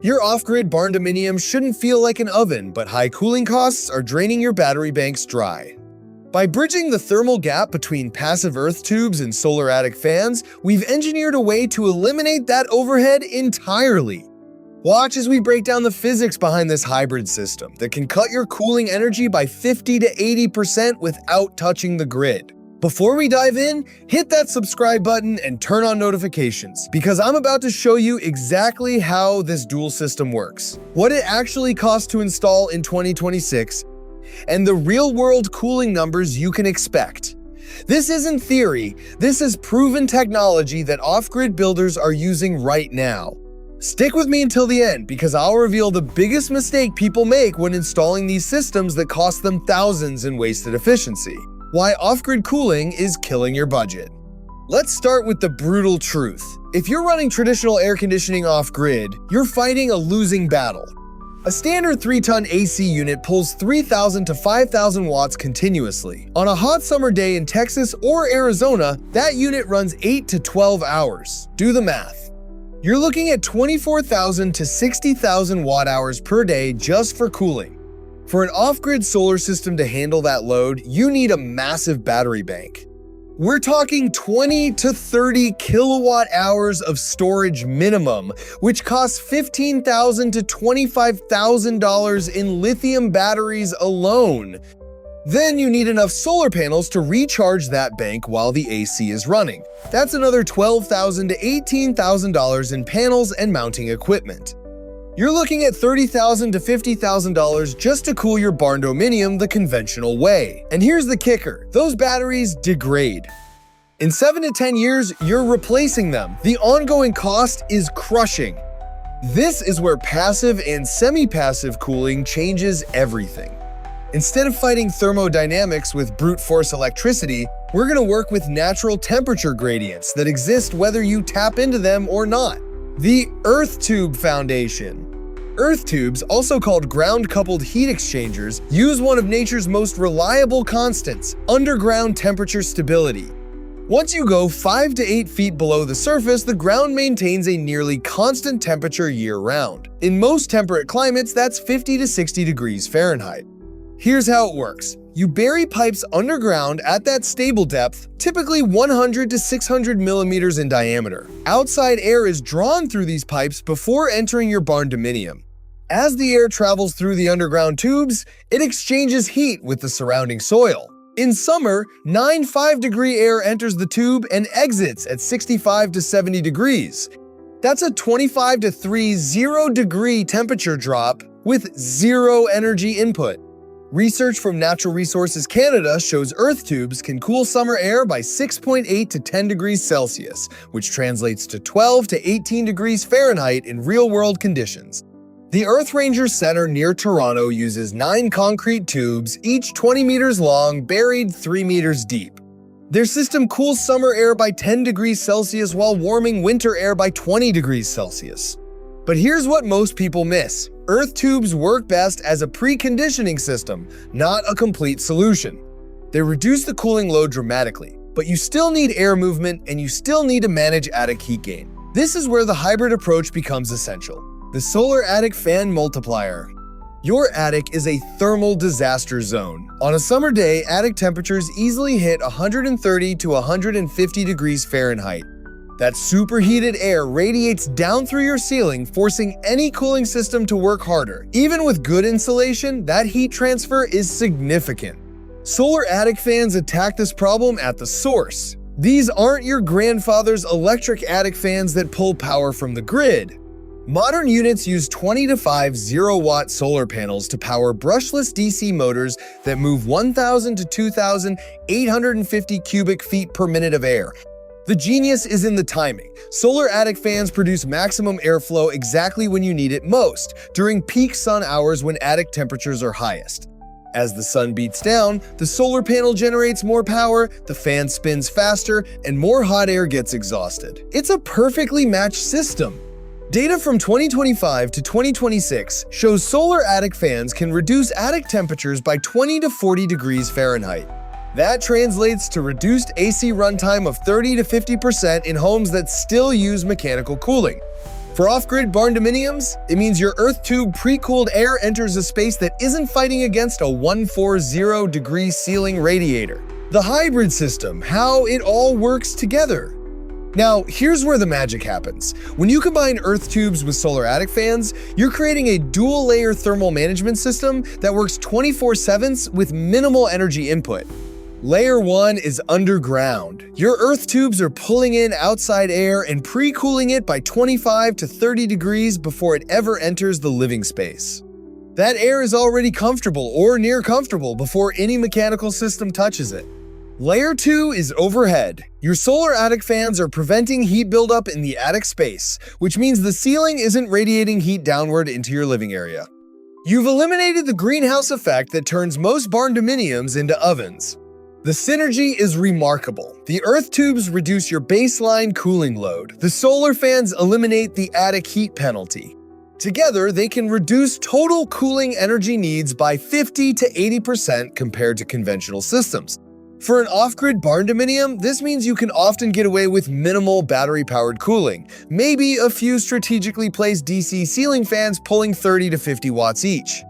Your off-grid barndominium shouldn't feel like an oven, but high cooling costs are draining your battery banks dry. By bridging the thermal gap between passive earth tubes and solar attic fans, we've engineered a way to eliminate that overhead entirely. Watch as we break down the physics behind this hybrid system that can cut your cooling energy by 50 to 80% without touching the grid. Before we dive in, hit that subscribe button and turn on notifications, because I'm about to show you exactly how this dual system works, what it actually costs to install in 2026, and the real-world cooling numbers you can expect. This isn't theory, this is proven technology that off-grid builders are using right now. Stick with me until the end, because I'll reveal the biggest mistake people make when installing these systems that cost them thousands in wasted efficiency. Why off-grid cooling is killing your budget. Let's start with the brutal truth. If you're running traditional air conditioning off-grid, you're fighting a losing battle. A standard 3-ton AC unit pulls 3,000 to 5,000 watts continuously. On a hot summer day in Texas or Arizona, that unit runs 8 to 12 hours. Do the math. You're looking at 24,000 to 60,000 watt-hours per day just for cooling. For an off-grid solar system to handle that load, you need a massive battery bank. We're talking 20 to 30 kilowatt-hours of storage minimum, which costs $15,000 to $25,000 in lithium batteries alone. Then you need enough solar panels to recharge that bank while the AC is running. That's another $12,000 to $18,000 in panels and mounting equipment. You're looking at $30,000 to $50,000 just to cool your barndominium the conventional way. And here's the kicker, those batteries degrade. In 7 to 10 years, you're replacing them. The ongoing cost is crushing. This is where passive and semi-passive cooling changes everything. Instead of fighting thermodynamics with brute force electricity, we're going to work with natural temperature gradients that exist whether you tap into them or not. The Earth Tube Foundation. Earth tubes, also called ground-coupled heat exchangers, use one of nature's most reliable constants, underground temperature stability. Once you go 5 to 8 feet below the surface, the ground maintains a nearly constant temperature year-round. In most temperate climates, that's 50 to 60 degrees Fahrenheit. Here's how it works. You bury pipes underground at that stable depth, typically 100 to 600 millimeters in diameter. Outside air is drawn through these pipes before entering your barndominium. As the air travels through the underground tubes, it exchanges heat with the surrounding soil. In summer, 95-degree air enters the tube and exits at 65 to 70 degrees. That's a 25 to 30-degree temperature drop with zero energy input. Research from Natural Resources Canada shows earth tubes can cool summer air by 6.8 to 10 degrees Celsius, which translates to 12 to 18 degrees Fahrenheit in real-world conditions. The Earth Ranger Center near Toronto uses 9 concrete tubes, each 20 meters long, buried 3 meters deep. Their system cools summer air by 10 degrees Celsius while warming winter air by 20 degrees Celsius. But here's what most people miss. Earth tubes work best as a preconditioning system, not a complete solution. They reduce the cooling load dramatically, but you still need air movement and you still need to manage attic heat gain. This is where the hybrid approach becomes essential. The solar attic fan multiplier. Your attic is a thermal disaster zone. On a summer day, attic temperatures easily hit 130 to 150 degrees Fahrenheit. That superheated air radiates down through your ceiling, forcing any cooling system to work harder. Even with good insulation, that heat transfer is significant. Solar attic fans attack this problem at the source. These aren't your grandfather's electric attic fans that pull power from the grid. Modern units use 20 to 5 0-watt solar panels to power brushless DC motors that move 1,000 to 2,850 cubic feet per minute of air. The genius is in the timing. Solar attic fans produce maximum airflow exactly when you need it most, during peak sun hours when attic temperatures are highest. As the sun beats down, the solar panel generates more power, the fan spins faster, and more hot air gets exhausted. It's a perfectly matched system. Data from 2025 to 2026 shows solar attic fans can reduce attic temperatures by 20 to 40 degrees Fahrenheit. That translates to reduced AC runtime of 30 to 50% in homes that still use mechanical cooling. For off-grid barndominiums, it means your earth tube pre-cooled air enters a space that isn't fighting against a 140-degree ceiling radiator. The hybrid system, how it all works together. Now, here's where the magic happens. When you combine earth tubes with solar attic fans, you're creating a dual-layer thermal management system that works 24/7 with minimal energy input. Layer 1 is underground. Your earth tubes are pulling in outside air and pre-cooling it by 25 to 30 degrees before it ever enters the living space. That air is already comfortable or near comfortable before any mechanical system touches it. Layer 2 is overhead. Your solar attic fans are preventing heat buildup in the attic space, which means the ceiling isn't radiating heat downward into your living area. You've eliminated the greenhouse effect that turns most barndominiums into ovens. The synergy is remarkable. The earth tubes reduce your baseline cooling load. The solar fans eliminate the attic heat penalty. Together, they can reduce total cooling energy needs by 50 to 80% compared to conventional systems. For an off-grid barndominium, this means you can often get away with minimal battery-powered cooling, maybe a few strategically placed DC ceiling fans pulling 30 to 50 watts each.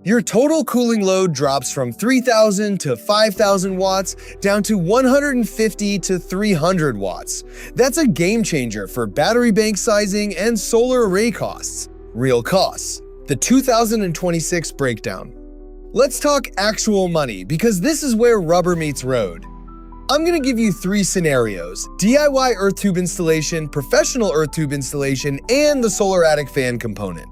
Your total cooling load drops from 3,000 to 5,000 watts down to 150 to 300 watts. That's a game changer for battery bank sizing and solar array costs. Real costs. The 2026 breakdown. Let's talk actual money, because this is where rubber meets road. I'm going to give you 3 scenarios: DIY earth tube installation, professional earth tube installation, and the solar attic fan component.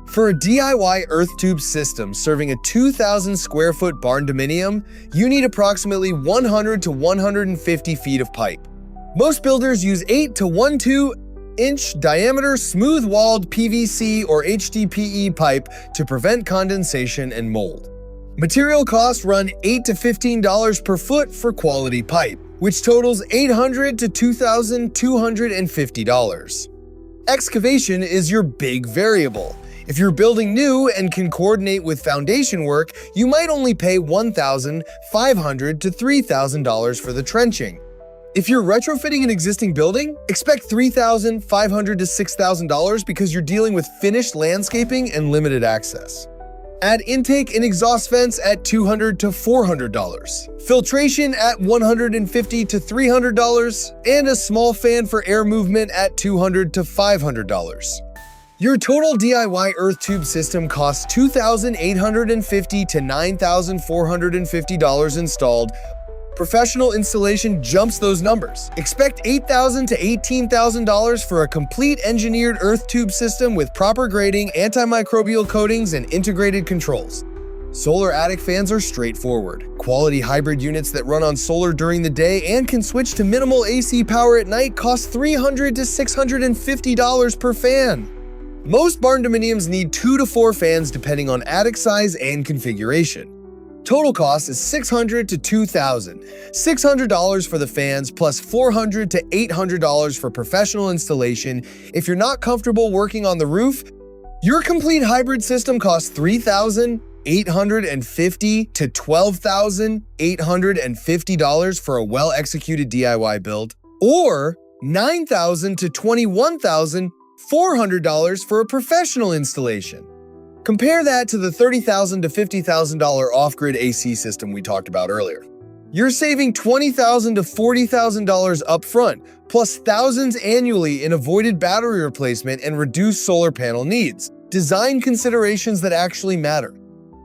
For a DIY earth tube system serving a 2,000 square foot barndominium, you need approximately 100 to 150 feet of pipe. Most builders use 8 to 12-inch diameter smooth-walled PVC or HDPE pipe to prevent condensation and mold. Material costs run $8 to $15 per foot for quality pipe, which totals $800 to $2,250. Excavation is your big variable. If you're building new and can coordinate with foundation work, you might only pay $1,500 to $3,000 for the trenching. If you're retrofitting an existing building, expect $3,500 to $6,000 because you're dealing with finished landscaping and limited access. Add intake and exhaust vents at $200 to $400, filtration at $150 to $300, and a small fan for air movement at $200 to $500. Your total DIY earth tube system costs $2,850 to $9,450 installed. Professional installation jumps those numbers. Expect $8,000 to $18,000 for a complete engineered earth tube system with proper grading, antimicrobial coatings, and integrated controls. Solar attic fans are straightforward. Quality hybrid units that run on solar during the day and can switch to minimal AC power at night cost $300 to $650 per fan. Most barndominiums need 2 to 4 fans depending on attic size and configuration. Total cost is $600 to $2,000. $600 for the fans plus $400 to $800 for professional installation. If you're not comfortable working on the roof, your complete hybrid system costs $3,850 to $12,850 for a well-executed DIY build, or $9,000 to $21,400 for a professional installation. Compare that to the $30,000 to $50,000 off-grid AC system we talked about earlier. You're saving $20,000 to $40,000 upfront, plus thousands annually in avoided battery replacement and reduced solar panel needs. Design considerations that actually matter.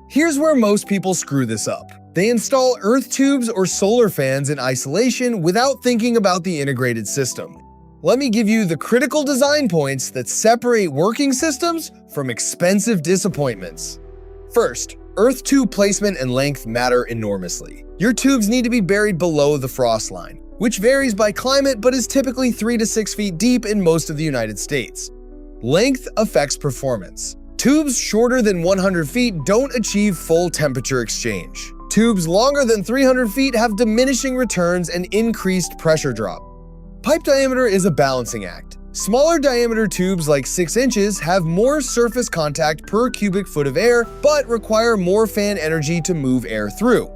Here's where most people screw this up. They install earth tubes or solar fans in isolation without thinking about the integrated system. Let me give you the critical design points that separate working systems from expensive disappointments. First, earth tube placement and length matter enormously. Your tubes need to be buried below the frost line, which varies by climate but is typically 3 to 6 feet deep in most of the United States. Length affects performance. Tubes shorter than 100 feet don't achieve full temperature exchange. Tubes longer than 300 feet have diminishing returns and increased pressure drop. Pipe diameter is a balancing act. Smaller diameter tubes like 6 inches have more surface contact per cubic foot of air, but require more fan energy to move air through.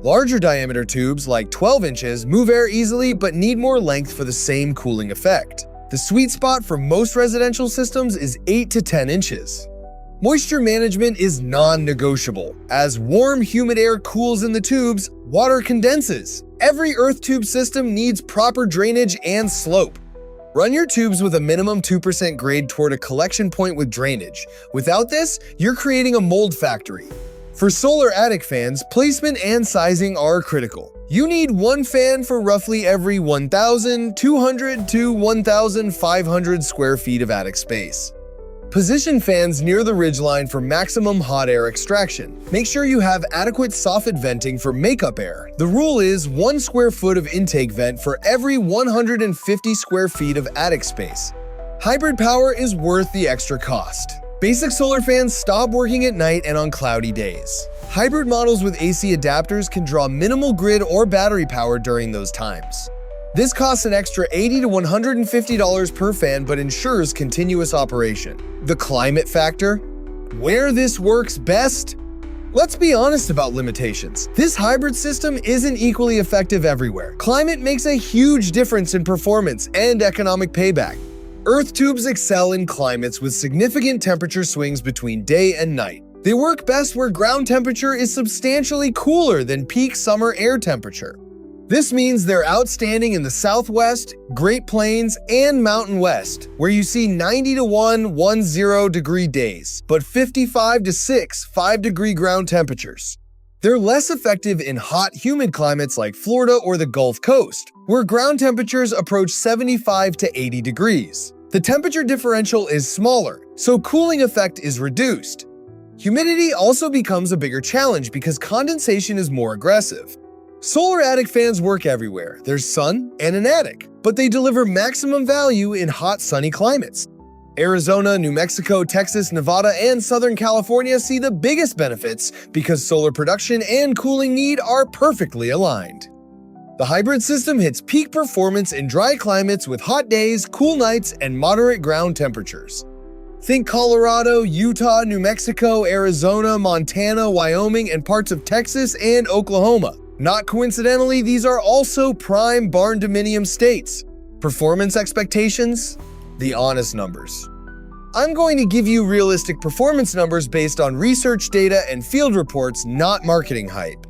Larger diameter tubes like 12 inches move air easily but need more length for the same cooling effect. The sweet spot for most residential systems is 8 to 10 inches. Moisture management is non-negotiable. As warm, humid air cools in the tubes, water condenses. Every earth tube system needs proper drainage and slope. Run your tubes with a minimum 2% grade toward a collection point with drainage. Without this, you're creating a mold factory. For solar attic fans, placement and sizing are critical. You need one fan for roughly every 1,200 to 1,500 square feet of attic space. Position fans near the ridgeline for maximum hot air extraction. Make sure you have adequate soffit venting for makeup air. The rule is 1 square foot of intake vent for every 150 square feet of attic space. Hybrid power is worth the extra cost. Basic solar fans stop working at night and on cloudy days. Hybrid models with AC adapters can draw minimal grid or battery power during those times. This costs an extra $80 to $150 per fan but ensures continuous operation. The climate factor? Where this works best? Let's be honest about limitations. This hybrid system isn't equally effective everywhere. Climate makes a huge difference in performance and economic payback. Earth tubes excel in climates with significant temperature swings between day and night. They work best where ground temperature is substantially cooler than peak summer air temperature. This means they're outstanding in the Southwest, Great Plains, and Mountain West, where you see 90 to 10 degree days, but 55 to 5-degree ground temperatures. They're less effective in hot, humid climates like Florida or the Gulf Coast, where ground temperatures approach 75 to 80 degrees. The temperature differential is smaller, so cooling effect is reduced. Humidity also becomes a bigger challenge because condensation is more aggressive. Solar attic fans work everywhere. There's sun and an attic, but they deliver maximum value in hot, sunny climates. Arizona, New Mexico, Texas, Nevada, and Southern California see the biggest benefits because solar production and cooling need are perfectly aligned. The hybrid system hits peak performance in dry climates with hot days, cool nights, and moderate ground temperatures. Think Colorado, Utah, New Mexico, Arizona, Montana, Wyoming, and parts of Texas and Oklahoma. Not coincidentally, these are also prime barndominium states. Performance expectations? The honest numbers. I'm going to give you realistic performance numbers based on research data and field reports, not marketing hype.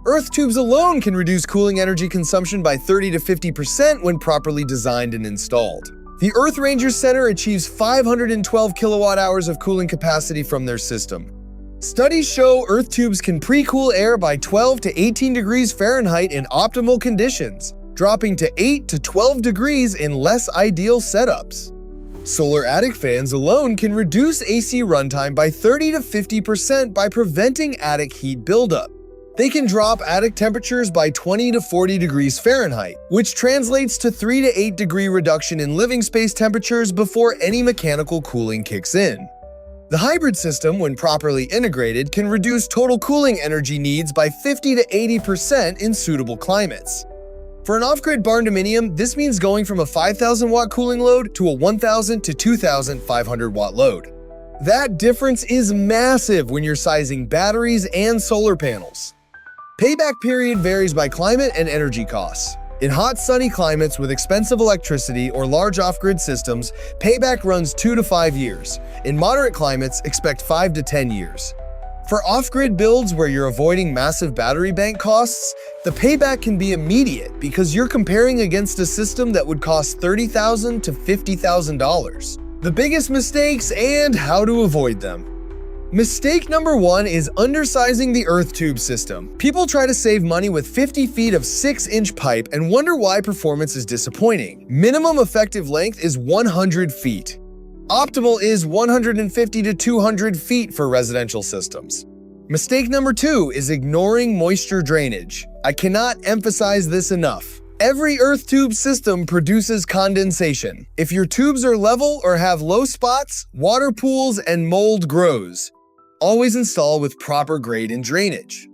Earth tubes alone can reduce cooling energy consumption by 30 to 50% when properly designed and installed. The Earth Ranger Center achieves 512 kilowatt hours of cooling capacity from their system. Studies show earth tubes can pre-cool air by 12 to 18 degrees Fahrenheit in optimal conditions, dropping to 8 to 12 degrees in less ideal setups. Solar attic fans alone can reduce AC runtime by 30 to 50% by preventing attic heat buildup. They can drop attic temperatures by 20 to 40 degrees Fahrenheit, which translates to 3 to 8 degree reduction in living space temperatures before any mechanical cooling kicks in. The hybrid system, when properly integrated, can reduce total cooling energy needs by 50 to 80% in suitable climates. For an off-grid barndominium, this means going from a 5,000 watt cooling load to a 1,000 to 2,500 watt load. That difference is massive when you're sizing batteries and solar panels. Payback period varies by climate and energy costs. In hot, sunny climates with expensive electricity or large off-grid systems, payback runs 2 to 5 years. In moderate climates, expect 5 to 10 years. For off-grid builds where you're avoiding massive battery bank costs, the payback can be immediate because you're comparing against a system that would cost $30,000 to $50,000. The biggest mistakes and how to avoid them. Mistake number 1 is undersizing the earth tube system. People try to save money with 50 feet of 6-inch pipe and wonder why performance is disappointing. Minimum effective length is 100 feet. Optimal is 150 to 200 feet for residential systems. Mistake number 2 is ignoring moisture drainage. I cannot emphasize this enough. Every earth tube system produces condensation. If your tubes are level or have low spots, water pools and mold grows. Always install with proper grade and drainage.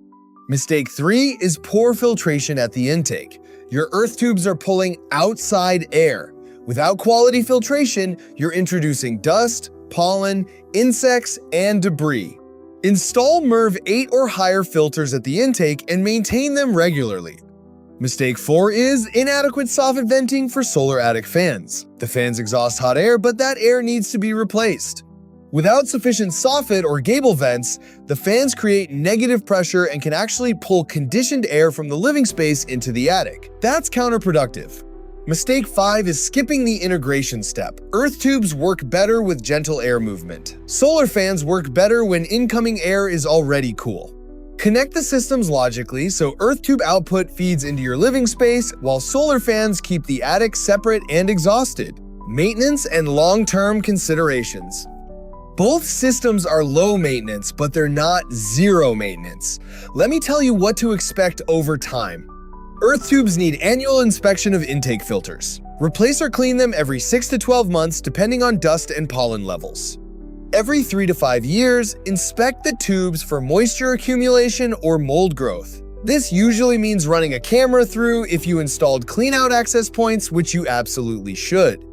Mistake 3 is poor filtration at the intake. Your earth tubes are pulling outside air. Without quality filtration, you're introducing dust, pollen, insects, and debris. Install MERV 8 or higher filters at the intake and maintain them regularly. Mistake 4 is inadequate soffit venting for solar attic fans. The fans exhaust hot air, but that air needs to be replaced. Without sufficient soffit or gable vents, the fans create negative pressure and can actually pull conditioned air from the living space into the attic. That's counterproductive. Mistake 5 is skipping the integration step. Earth tubes work better with gentle air movement. Solar fans work better when incoming air is already cool. Connect the systems logically so earth tube output feeds into your living space while solar fans keep the attic separate and exhausted. Maintenance and long-term considerations. Both systems are low maintenance, but they're not zero maintenance. Let me tell you what to expect over time. Earth tubes need annual inspection of intake filters. Replace or clean them every 6 to 12 months depending on dust and pollen levels. Every 3 to 5 years, inspect the tubes for moisture accumulation or mold growth. This usually means running a camera through if you installed clean-out access points, which you absolutely should.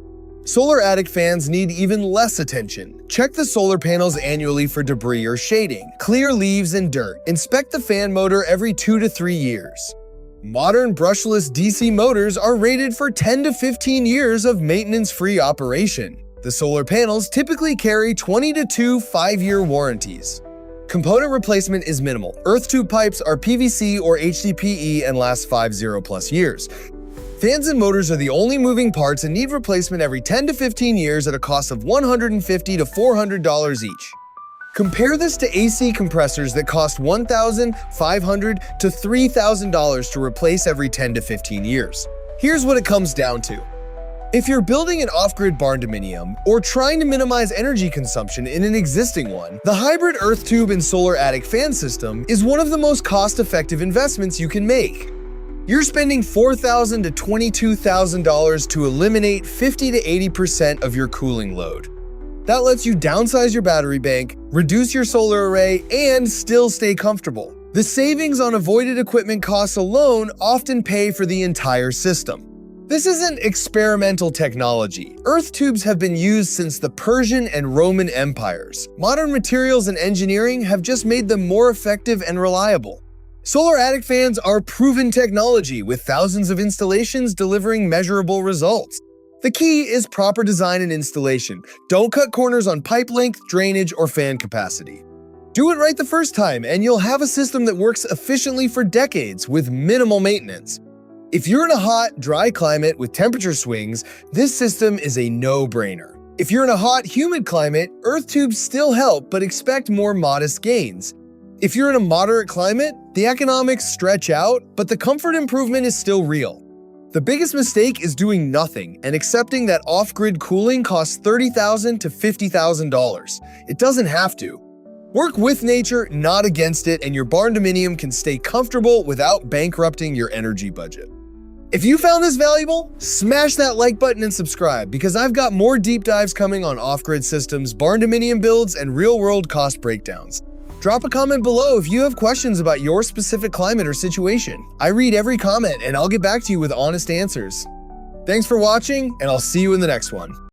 Solar attic fans need even less attention. Check the solar panels annually for debris or shading. Clear leaves and dirt. Inspect the fan motor every 2 to 3 years. Modern brushless DC motors are rated for 10 to 15 years of maintenance-free operation. The solar panels typically carry 20 to 2 5-year warranties. Component replacement is minimal. Earth tube pipes are PVC or HDPE and last 50+ years. Fans and motors are the only moving parts and need replacement every 10 to 15 years at a cost of $150 to $400 each. Compare this to AC compressors that cost $1,500 to $3,000 to replace every 10 to 15 years. Here's what it comes down to. If you're building an off-grid barndominium or trying to minimize energy consumption in an existing one, the hybrid earth tube and solar attic fan system is one of the most cost-effective investments you can make. You're spending $4,000 to $22,000 to eliminate 50 to 80% of your cooling load. That lets you downsize your battery bank, reduce your solar array, and still stay comfortable. The savings on avoided equipment costs alone often pay for the entire system. This isn't experimental technology. Earth tubes have been used since the Persian and Roman empires. Modern materials and engineering have just made them more effective and reliable. Solar attic fans are proven technology with thousands of installations delivering measurable results. The key is proper design and installation. Don't cut corners on pipe length, drainage, or fan capacity. Do it right the first time, and you'll have a system that works efficiently for decades with minimal maintenance. If you're in a hot, dry climate with temperature swings, this system is a no-brainer. If you're in a hot, humid climate, earth tubes still help, but expect more modest gains. If you're in a moderate climate, the economics stretch out, but the comfort improvement is still real. The biggest mistake is doing nothing and accepting that off-grid cooling costs $30,000 to $50,000. It doesn't have to. Work with nature, not against it, and your barndominium can stay comfortable without bankrupting your energy budget. If you found this valuable, smash that like button and subscribe because I've got more deep dives coming on off-grid systems, barndominium builds, and real-world cost breakdowns. Drop a comment below if you have questions about your specific climate or situation. I read every comment and I'll get back to you with honest answers. Thanks for watching, and I'll see you in the next one.